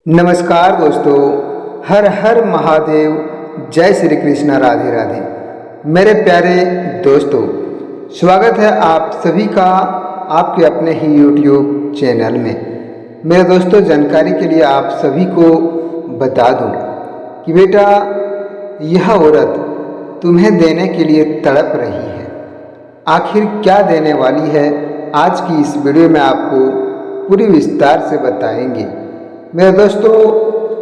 नमस्कार दोस्तों, हर हर महादेव, जय श्री कृष्णा, राधे राधे। मेरे प्यारे दोस्तों, स्वागत है आप सभी का आपके अपने ही YouTube चैनल में। मेरे दोस्तों, जानकारी के लिए आप सभी को बता दूं कि बेटा, यह औरत तुम्हें देने के लिए तड़प रही है। आखिर क्या देने वाली है, आज की इस वीडियो में आपको पूरी विस्तार से बताएंगे। मेरे दोस्तों,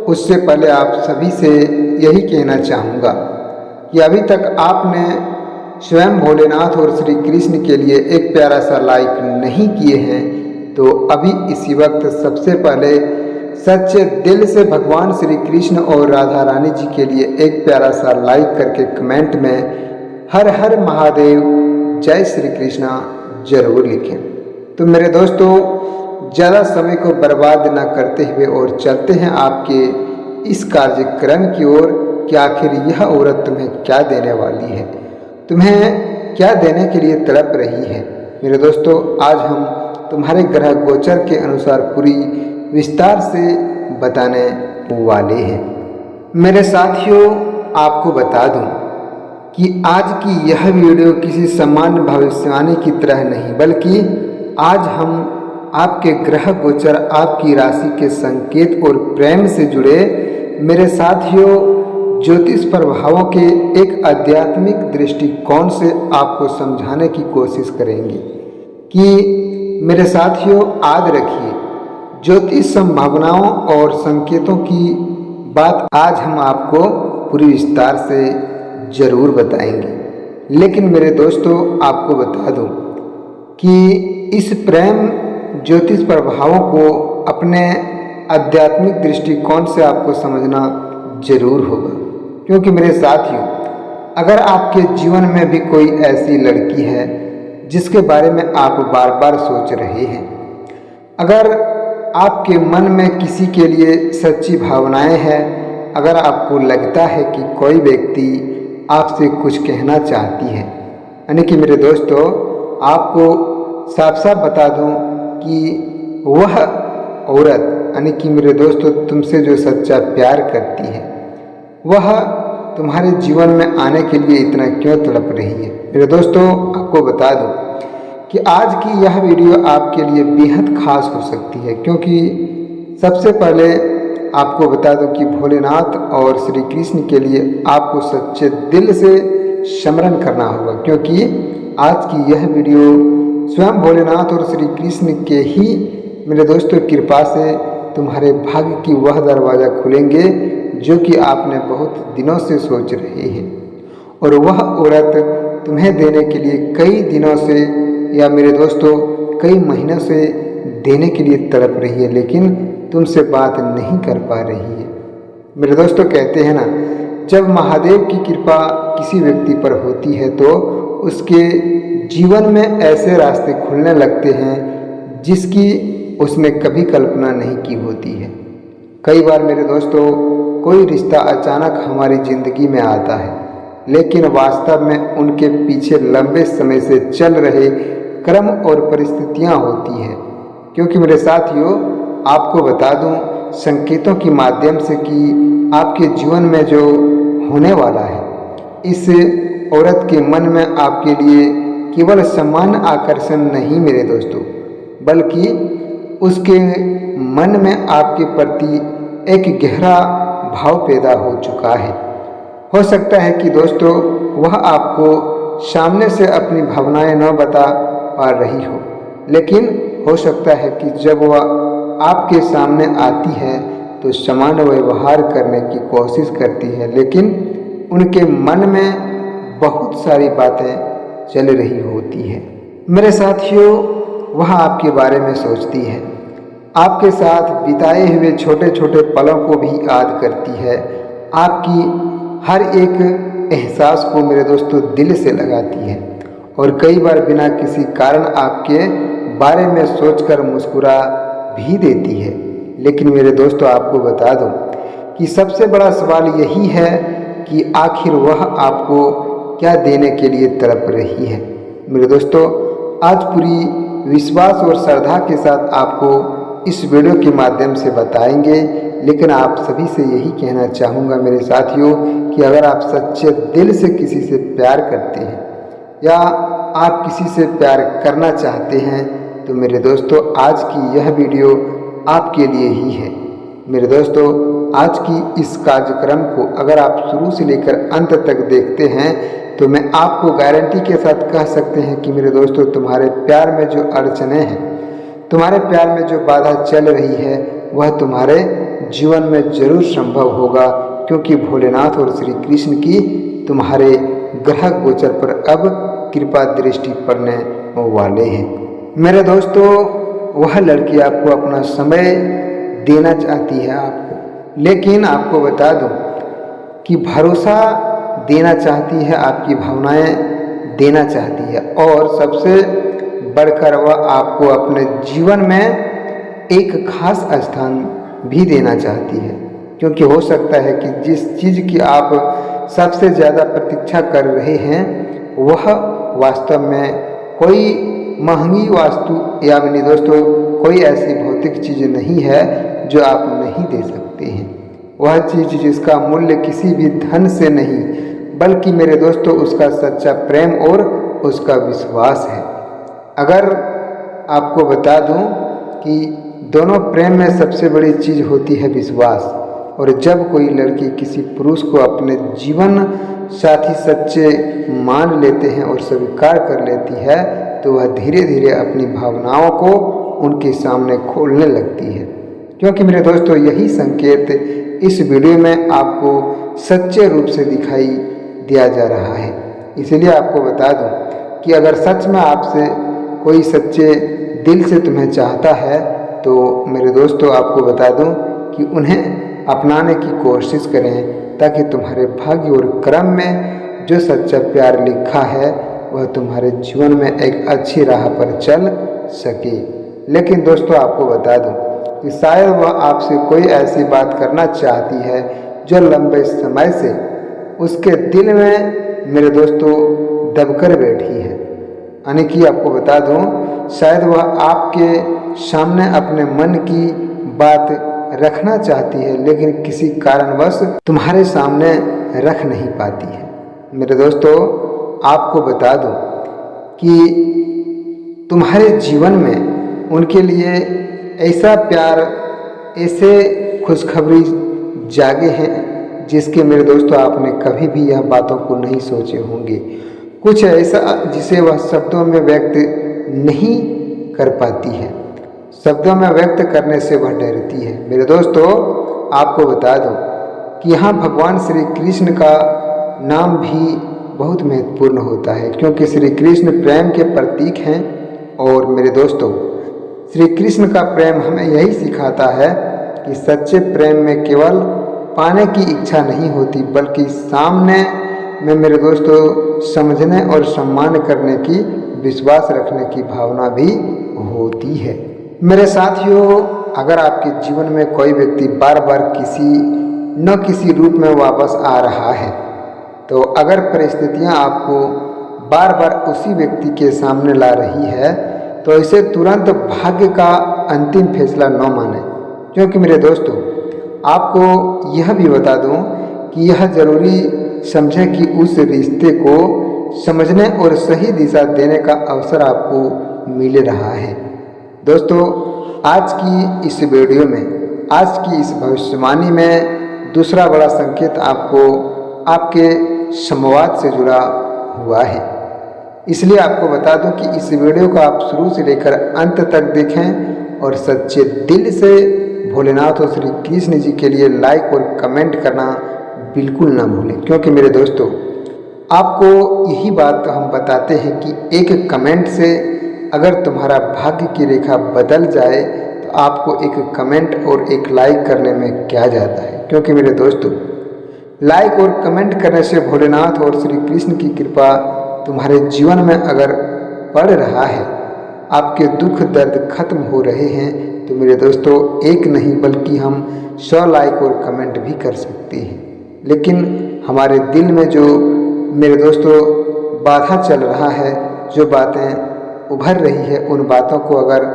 उससे पहले आप सभी से यही कहना चाहूँगा कि अभी तक आपने स्वयं भोलेनाथ और श्री कृष्ण के लिए एक प्यारा सा लाइक नहीं किए हैं तो अभी इसी वक्त सबसे पहले सच्चे दिल से भगवान श्री कृष्ण और राधा रानी जी के लिए एक प्यारा सा लाइक करके कमेंट में हर हर महादेव, जय श्री कृष्णा जरूर लिखें। तो मेरे दोस्तों, ज़्यादा समय को बर्बाद न करते हुए और चलते हैं आपके इस कार्यक्रम की ओर कि आखिर यह औरत तुम्हें क्या देने वाली है, तुम्हें क्या देने के लिए तड़प रही है। मेरे दोस्तों, आज हम तुम्हारे ग्रह गोचर के अनुसार पूरी विस्तार से बताने वाले हैं। मेरे साथियों, आपको बता दूं कि आज की यह वीडियो किसी सामान्य भविष्यवाणी की तरह नहीं, बल्कि आज हम आपके ग्रह गोचर, आपकी राशि के संकेत और प्रेम से जुड़े मेरे साथियों ज्योतिष प्रभावों के एक आध्यात्मिक दृष्टिकोण से आपको समझाने की कोशिश करेंगे कि मेरे साथियों, याद रखिए, ज्योतिष संभावनाओं और संकेतों की बात आज हम आपको पूरी विस्तार से जरूर बताएंगे। लेकिन मेरे दोस्तों, आपको बता दूं कि इस प्रेम ज्योतिष प्रभावों को अपने आध्यात्मिक दृष्टिकोण से आपको समझना जरूर होगा, क्योंकि मेरे साथियों, अगर आपके जीवन में भी कोई ऐसी लड़की है जिसके बारे में आप बार बार सोच रहे हैं, अगर आपके मन में किसी के लिए सच्ची भावनाएं हैं, अगर आपको लगता है कि कोई व्यक्ति आपसे कुछ कहना चाहती है, यानी कि मेरे दोस्तों, आपको साफ साफ बता दूं कि वह औरत, यानी कि मेरे दोस्तों, तुमसे जो सच्चा प्यार करती है, वह तुम्हारे जीवन में आने के लिए इतना क्यों तड़प रही है। मेरे दोस्तों, आपको बता दूं कि आज की यह वीडियो आपके लिए बेहद खास हो सकती है, क्योंकि सबसे पहले आपको बता दूं कि भोलेनाथ और श्री कृष्ण के लिए आपको सच्चे दिल से स्मरण करना होगा, क्योंकि आज की यह वीडियो स्वयं भोलेनाथ और श्री कृष्ण के ही मेरे दोस्तों कृपा से तुम्हारे भाग्य की वह दरवाज़ा खुलेंगे जो कि आपने बहुत दिनों से सोच रहे हैं, और वह औरत तुम्हें देने के लिए कई दिनों से या मेरे दोस्तों कई महीनों से देने के लिए तड़प रही है, लेकिन तुमसे बात नहीं कर पा रही है। मेरे दोस्तों, कहते हैं ना, जब महादेव की कृपा किसी व्यक्ति पर होती है तो उसके जीवन में ऐसे रास्ते खुलने लगते हैं जिसकी उसने कभी कल्पना नहीं की होती है। कई बार मेरे दोस्तों, कोई रिश्ता अचानक हमारी ज़िंदगी में आता है, लेकिन वास्तव में उनके पीछे लंबे समय से चल रहे क्रम और परिस्थितियां होती हैं। क्योंकि मेरे साथियों, आपको बता दूं संकेतों के माध्यम से कि आपके जीवन में जो होने वाला है, इस औरत के मन में आपके लिए केवल सामान्य आकर्षण नहीं मेरे दोस्तों, बल्कि उसके मन में आपके प्रति एक गहरा भाव पैदा हो चुका है। हो सकता है कि दोस्तों, वह आपको सामने से अपनी भावनाएं न बता पा रही हो, लेकिन हो सकता है कि जब वह आपके सामने आती है तो सामान्य व्यवहार करने की कोशिश करती है, लेकिन उनके मन में बहुत सारी बातें चल रही होती है। मेरे साथियों, वह आपके बारे में सोचती है, आपके साथ बिताए हुए छोटे छोटे पलों को भी याद करती है, आपकी हर एक एहसास को मेरे दोस्तों दिल से लगाती है, और कई बार बिना किसी कारण आपके बारे में सोचकर मुस्कुरा भी देती है। लेकिन मेरे दोस्तों, आपको बता दूं कि सबसे बड़ा सवाल यही है कि आखिर वह आपको क्या देने के लिए तड़प रही है। मेरे दोस्तों, आज पूरी विश्वास और श्रद्धा के साथ आपको इस वीडियो के माध्यम से बताएंगे लेकिन आप सभी से यही कहना चाहूँगा मेरे साथियों कि अगर आप सच्चे दिल से किसी से प्यार करते हैं या आप किसी से प्यार करना चाहते हैं तो मेरे दोस्तों आज की यह वीडियो आपके लिए ही है। मेरे दोस्तों आज की इस कार्यक्रम को अगर आप शुरू से लेकर अंत तक देखते हैं तो मैं आपको गारंटी के साथ कह सकते हैं कि मेरे दोस्तों तुम्हारे प्यार में जो अड़चनें हैं, तुम्हारे प्यार में जो बाधा चल रही है वह तुम्हारे जीवन में जरूर संभव होगा, क्योंकि भोलेनाथ और श्री कृष्ण की तुम्हारे ग्रह गोचर पर अब कृपा दृष्टि पड़ने वाले हैं। मेरे दोस्तों वह लड़की आपको अपना समय देना चाहती है आपको, लेकिन आपको बता दूं कि भरोसा देना चाहती है, आपकी भावनाएं देना चाहती है और सबसे बढ़कर वह आपको अपने जीवन में एक खास स्थान भी देना चाहती है, क्योंकि हो सकता है कि जिस चीज़ की आप सबसे ज़्यादा प्रतीक्षा कर रहे हैं वह वास्तव में कोई महंगी वास्तु या मेरे दोस्तों कोई ऐसी भौतिक चीज़ नहीं है जो आप नहीं दे सकते हैं। वह चीज़ जिसका मूल्य किसी भी धन से नहीं बल्कि मेरे दोस्तों उसका सच्चा प्रेम और उसका विश्वास है। अगर आपको बता दूं कि दोनों प्रेम में सबसे बड़ी चीज़ होती है विश्वास, और जब कोई लड़की किसी पुरुष को अपने जीवन साथी सच्चे मान लेते हैं और स्वीकार कर लेती है तो वह धीरे धीरे अपनी भावनाओं को उनके सामने खोलने लगती है, क्योंकि मेरे दोस्तों यही संकेत इस वीडियो में आपको सच्चे रूप से दिखाई दिया जा रहा है। इसलिए आपको बता दूं कि अगर सच में आपसे कोई सच्चे दिल से तुम्हें चाहता है तो मेरे दोस्तों आपको बता दूं कि उन्हें अपनाने की कोशिश करें, ताकि तुम्हारे भाग्य और कर्म में जो सच्चा प्यार लिखा है वह तुम्हारे जीवन में एक अच्छी राह पर चल सके। लेकिन दोस्तों आपको बता दूं कि शायद वह आपसे कोई ऐसी बात करना चाहती है जो लंबे समय से उसके दिल में मेरे दोस्तों दबकर बैठी है। यानी कि आपको बता दूं शायद वह आपके सामने अपने मन की बात रखना चाहती है, लेकिन किसी कारणवश तुम्हारे सामने रख नहीं पाती है। मेरे दोस्तों आपको बता दूं कि तुम्हारे जीवन में उनके लिए ऐसा प्यार, ऐसे खुशखबरी जागे हैं जिसके मेरे दोस्तों आपने कभी भी यह बातों को नहीं सोचे होंगे। कुछ ऐसा जिसे वह शब्दों में व्यक्त नहीं कर पाती है, शब्दों में व्यक्त करने से वह डरती है। मेरे दोस्तों आपको बता दूं कि यहाँ भगवान श्री कृष्ण का नाम भी बहुत महत्वपूर्ण होता है, क्योंकि श्री कृष्ण प्रेम के प्रतीक हैं। और मेरे दोस्तों श्री कृष्ण का प्रेम हमें यही सिखाता है कि सच्चे प्रेम में केवल पाने की इच्छा नहीं होती, बल्कि सामने में मेरे दोस्तों समझने और सम्मान करने की, विश्वास रखने की भावना भी होती है। मेरे साथियों अगर आपके जीवन में कोई व्यक्ति बार बार किसी न किसी रूप में वापस आ रहा है, तो अगर परिस्थितियां आपको बार बार उसी व्यक्ति के सामने ला रही है तो इसे तुरंत भाग्य का अंतिम फैसला न माने, क्योंकि मेरे दोस्तों आपको यह भी बता दूं कि यह ज़रूरी समझें कि उस रिश्ते को समझने और सही दिशा देने का अवसर आपको मिल रहा है। दोस्तों आज की इस वीडियो में, आज की इस भविष्यवाणी में दूसरा बड़ा संकेत आपको आपके संवाद से जुड़ा हुआ है। इसलिए आपको बता दूं कि इस वीडियो को आप शुरू से लेकर अंत तक देखें और सच्चे दिल से भोलेनाथ और श्री कृष्ण जी के लिए लाइक और कमेंट करना बिल्कुल ना भूलें, क्योंकि मेरे दोस्तों आपको यही बात हम बताते हैं कि एक कमेंट से अगर तुम्हारा भाग्य की रेखा बदल जाए तो आपको एक कमेंट और एक लाइक करने में क्या जाता है, क्योंकि मेरे दोस्तों लाइक और कमेंट करने से भोलेनाथ और श्री कृष्ण की कृपा तुम्हारे जीवन में अगर पड़ रहा है, आपके दुख दर्द खत्म हो रहे हैं, तो मेरे दोस्तों एक नहीं बल्कि हम 100 लाइक और कमेंट भी कर सकते हैं। लेकिन हमारे दिल में जो मेरे दोस्तों बाधा चल रहा है, जो बातें उभर रही है, उन बातों को अगर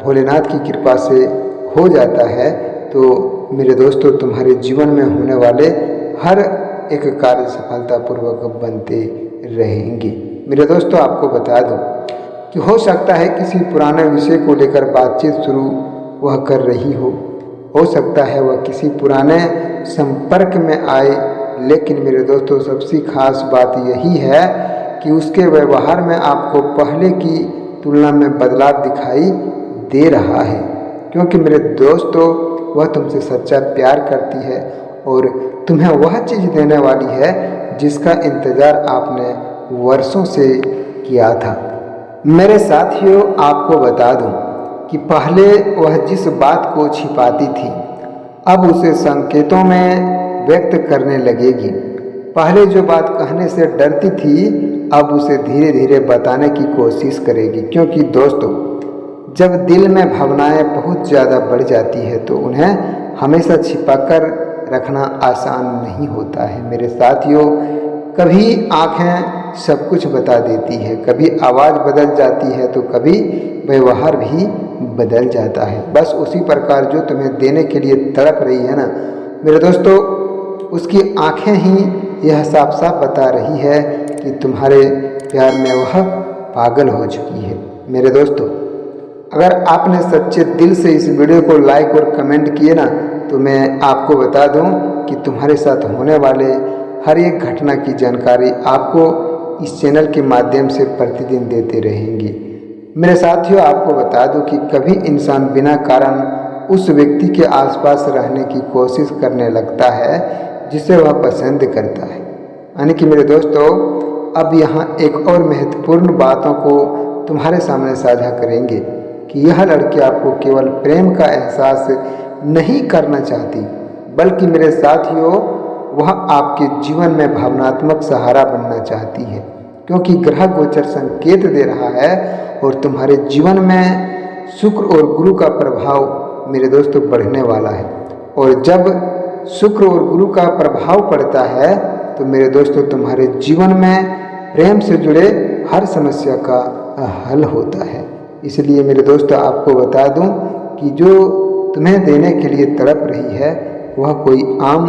भोलेनाथ की कृपा से हो जाता है तो मेरे दोस्तों तुम्हारे जीवन में होने वाले हर एक कार्य सफलतापूर्वक बनते रहेंगे। मेरे दोस्तों आपको बता दूं कि हो सकता है किसी पुराने विषय को लेकर बातचीत शुरू वह कर रही हो सकता है वह किसी पुराने संपर्क में आए, लेकिन मेरे दोस्तों सबसे खास बात यही है कि उसके व्यवहार में आपको पहले की तुलना में बदलाव दिखाई दे रहा है, क्योंकि मेरे दोस्तों वह तुमसे सच्चा प्यार करती है और तुम्हें वह चीज़ देने वाली है जिसका इंतज़ार आपने वर्षों से किया था। मेरे साथियों आपको बता दूं कि पहले वह जिस बात को छिपाती थी अब उसे संकेतों में व्यक्त करने लगेगी। पहले जो बात कहने से डरती थी अब उसे धीरे धीरे बताने की कोशिश करेगी, क्योंकि दोस्तों जब दिल में भावनाएं बहुत ज़्यादा बढ़ जाती है तो उन्हें हमेशा छिपाकर रखना आसान नहीं होता है। मेरे साथियों कभी आँखें सब कुछ बता देती है, कभी आवाज़ बदल जाती है तो कभी व्यवहार भी बदल जाता है। बस उसी प्रकार जो तुम्हें देने के लिए तड़प रही है ना मेरे दोस्तों, उसकी आँखें ही यह साफ साफ बता रही है कि तुम्हारे प्यार में वह पागल हो चुकी है। मेरे दोस्तों अगर आपने सच्चे दिल से इस वीडियो को लाइक और कमेंट किए ना तो मैं आपको बता दूं कि तुम्हारे साथ होने वाले हर एक घटना की जानकारी आपको इस चैनल के माध्यम से प्रतिदिन देते रहेंगे। मेरे साथियों आपको बता दूं कि कभी इंसान बिना कारण उस व्यक्ति के आसपास रहने की कोशिश करने लगता है जिसे वह पसंद करता है। यानी कि मेरे दोस्तों अब यहाँ एक और महत्वपूर्ण बातों को तुम्हारे सामने साझा करेंगे कि यह लड़की आपको केवल प्रेम का एहसास नहीं करना चाहती, बल्कि मेरे साथियों वह आपके जीवन में भावनात्मक सहारा बनना चाहती है, क्योंकि ग्रह गोचर संकेत दे रहा है और तुम्हारे जीवन में शुक्र और गुरु का प्रभाव मेरे दोस्तों बढ़ने वाला है। और जब शुक्र और गुरु का प्रभाव पड़ता है तो मेरे दोस्तों तुम्हारे जीवन में प्रेम से जुड़े हर समस्या का हल होता है। इसलिए मेरे दोस्तों आपको बता दूं कि जो तुम्हें देने के लिए तड़प रही है वह कोई आम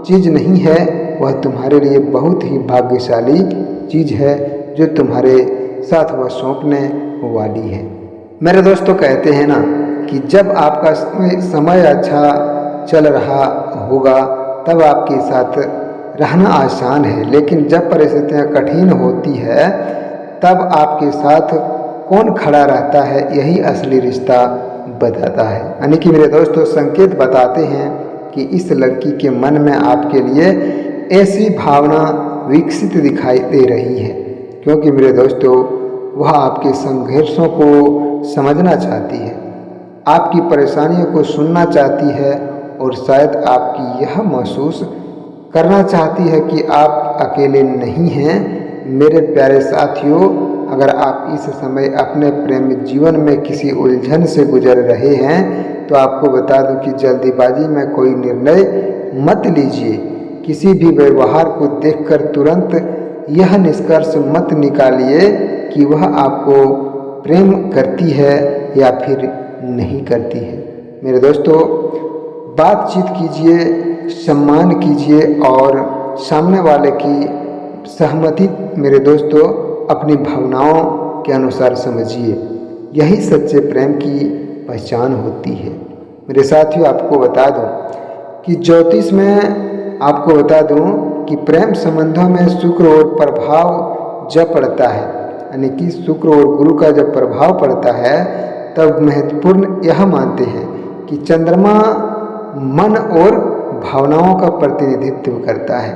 चीज़ नहीं है, वह तुम्हारे लिए बहुत ही भाग्यशाली चीज़ है जो तुम्हारे साथ वह सौंपने वाली है। मेरे दोस्तों कहते हैं ना कि जब आपका समय अच्छा चल रहा होगा तब आपके साथ रहना आसान है, लेकिन जब परिस्थितियाँ कठिन होती है तब आपके साथ कौन खड़ा रहता है यही असली रिश्ता बताता है। यानी कि मेरे दोस्तों संकेत बताते हैं कि इस लड़की के मन में आपके लिए ऐसी भावना विकसित दिखाई दे रही है, क्योंकि मेरे दोस्तों वह आपके संघर्षों को समझना चाहती है, आपकी परेशानियों को सुनना चाहती है और शायद आपकी यह महसूस करना चाहती है कि आप अकेले नहीं हैं। मेरे प्यारे साथियों अगर आप इस समय अपने प्रेम जीवन में किसी उलझन से गुजर रहे हैं तो आपको बता दूं कि जल्दीबाजी में कोई निर्णय मत लीजिए। किसी भी व्यवहार को देखकर तुरंत यह निष्कर्ष मत निकालिए कि वह आपको प्रेम करती है या फिर नहीं करती है। मेरे दोस्तों बातचीत कीजिए, सम्मान कीजिए और सामने वाले की सहमति मेरे दोस्तों अपनी भावनाओं के अनुसार समझिए, यही सच्चे प्रेम की पहचान होती है। मेरे साथियों आपको बता दूं कि ज्योतिष में आपको बता दूं कि प्रेम संबंधों में शुक्र और प्रभाव जब पड़ता है, यानी कि शुक्र और गुरु का जब प्रभाव पड़ता है तब महत्वपूर्ण यह मानते हैं कि चंद्रमा मन और भावनाओं का प्रतिनिधित्व करता है,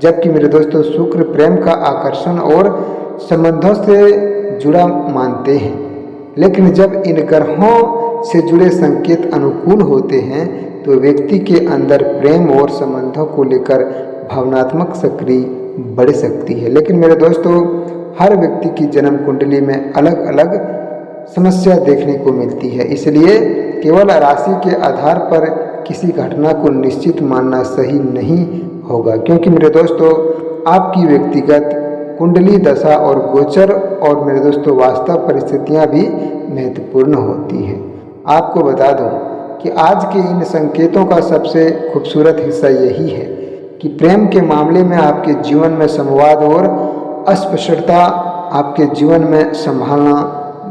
जबकि मेरे दोस्तों शुक्र प्रेम का आकर्षण और संबंधों से जुड़ा मानते हैं। लेकिन जब इन ग्रहों से जुड़े संकेत अनुकूल होते हैं तो व्यक्ति के अंदर प्रेम और संबंधों को लेकर भावनात्मक सक्रिय बढ़ सकती है। लेकिन मेरे दोस्तों हर व्यक्ति की जन्म कुंडली में अलग अलग समस्या देखने को मिलती है, इसलिए केवल राशि के आधार पर किसी घटना को निश्चित मानना सही नहीं होगा, क्योंकि मेरे दोस्तों आपकी व्यक्तिगत कुंडली दशा और गोचर और मेरे दोस्तों वास्तव परिस्थितियां भी महत्वपूर्ण होती है। आपको बता दूं कि आज के इन संकेतों का सबसे खूबसूरत हिस्सा यही है कि प्रेम के मामले में आपके जीवन में संवाद और अस्पष्टता आपके जीवन में संभालना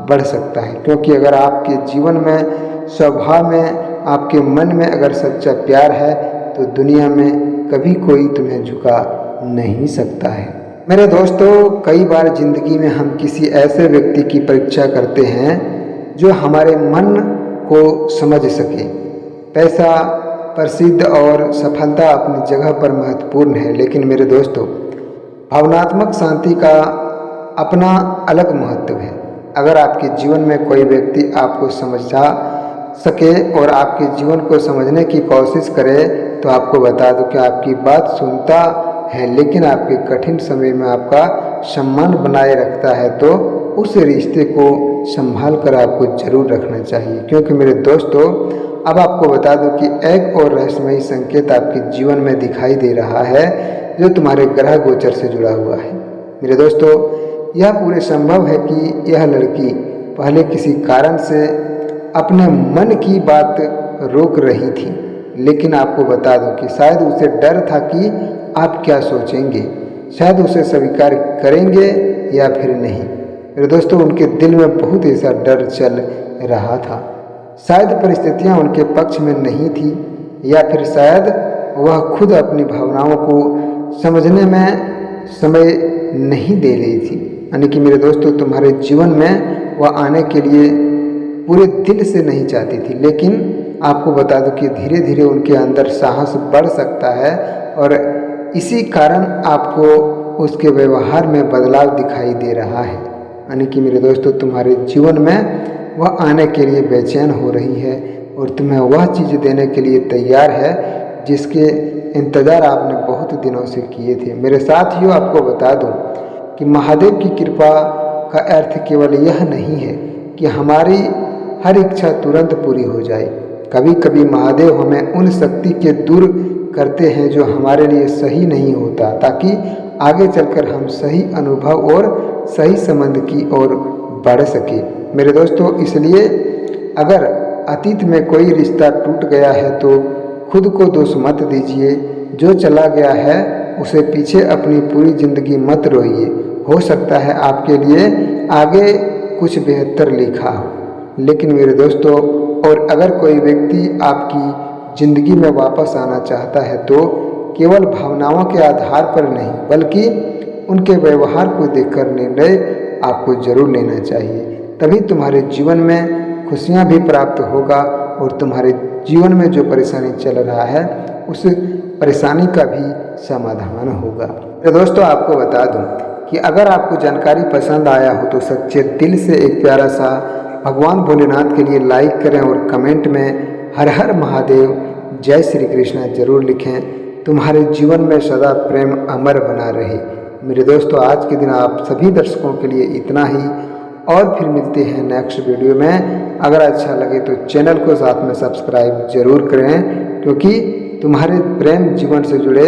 बढ़ सकता है। क्योंकि अगर आपके जीवन में स्वभाव में आपके मन में अगर सच्चा प्यार है तो दुनिया में कभी कोई तुम्हें झुका नहीं सकता है। मेरे दोस्तों, कई बार जिंदगी में हम किसी ऐसे व्यक्ति की परीक्षा करते हैं जो हमारे मन को समझ सके। पैसा, प्रसिद्ध और सफलता अपनी जगह पर महत्वपूर्ण है, लेकिन मेरे दोस्तों, भावनात्मक शांति का अपना अलग महत्व है। अगर आपके जीवन में कोई व्यक्ति आपको समझा सके और आपके जीवन को समझने की कोशिश करे तो आपको बता दूं कि आपकी बात सुनता है लेकिन आपके कठिन समय में आपका सम्मान बनाए रखता है, तो उस रिश्ते को संभाल कर आपको जरूर रखना चाहिए। क्योंकि मेरे दोस्तों, अब आपको बता दूं कि एक और रहस्यमयी संकेत आपके जीवन में दिखाई दे रहा है जो तुम्हारे ग्रह गोचर से जुड़ा हुआ है। मेरे दोस्तों, यह पूरे संभव है कि यह लड़की पहले किसी कारण से अपने मन की बात रोक रही थी, लेकिन आपको बता दूं कि शायद उसे डर था कि आप क्या सोचेंगे, शायद उसे स्वीकार करेंगे या फिर नहीं। मेरे दोस्तों, उनके दिल में बहुत ऐसा डर चल रहा था। शायद परिस्थितियां उनके पक्ष में नहीं थी या फिर शायद वह खुद अपनी भावनाओं को समझने में समय नहीं दे रही थी। यानी कि मेरे दोस्तों, तुम्हारे जीवन में वह आने के लिए पूरे दिल से नहीं चाहती थी, लेकिन आपको बता दूं कि धीरे धीरे उनके अंदर साहस बढ़ सकता है और इसी कारण आपको उसके व्यवहार में बदलाव दिखाई दे रहा है। यानी कि मेरे दोस्तों, तुम्हारे जीवन में वह आने के लिए बेचैन हो रही है और तुम्हें वह चीज़ देने के लिए तैयार है जिसके इंतज़ार आपने बहुत दिनों से किए थे। मेरे साथियों, आपको बता दूं कि महादेव की कृपा का अर्थ केवल यह नहीं है कि हमारी हर इच्छा तुरंत पूरी हो जाए। कभी कभी महादेव हमें उन शक्ति के दूर करते हैं जो हमारे लिए सही नहीं होता, ताकि आगे चलकर हम सही अनुभव और सही संबंध की ओर बढ़ सके। मेरे दोस्तों, इसलिए अगर अतीत में कोई रिश्ता टूट गया है तो खुद को दोष मत दीजिए। जो चला गया है उसे पीछे अपनी पूरी जिंदगी मत रोइए। हो सकता है आपके लिए आगे कुछ बेहतर लिखा हो। लेकिन मेरे दोस्तों, और अगर कोई व्यक्ति आपकी ज़िंदगी में वापस आना चाहता है तो केवल भावनाओं के आधार पर नहीं बल्कि उनके व्यवहार को देखकर निर्णय आपको जरूर लेना चाहिए। तभी तुम्हारे जीवन में खुशियां भी प्राप्त होगा और तुम्हारे जीवन में जो परेशानी चल रहा है उस परेशानी का भी समाधान होगा। तो दोस्तों, आपको बता दूं कि अगर आपको जानकारी पसंद आया हो तो सच्चे दिल से एक प्यारा सा भगवान भोलेनाथ के लिए लाइक करें और कमेंट में हर हर महादेव, जय श्री कृष्ण जरूर लिखें। तुम्हारे जीवन में सदा प्रेम अमर बना रहे। मेरे दोस्तों, आज के दिन आप सभी दर्शकों के लिए इतना ही, और फिर मिलते हैं नेक्स्ट वीडियो में। अगर अच्छा लगे तो चैनल को साथ में सब्सक्राइब जरूर करें, क्योंकि तुम्हारे प्रेम जीवन से जुड़े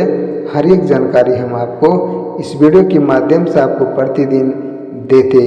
हर एक जानकारी हम आपको इस वीडियो के माध्यम से आपको प्रतिदिन देते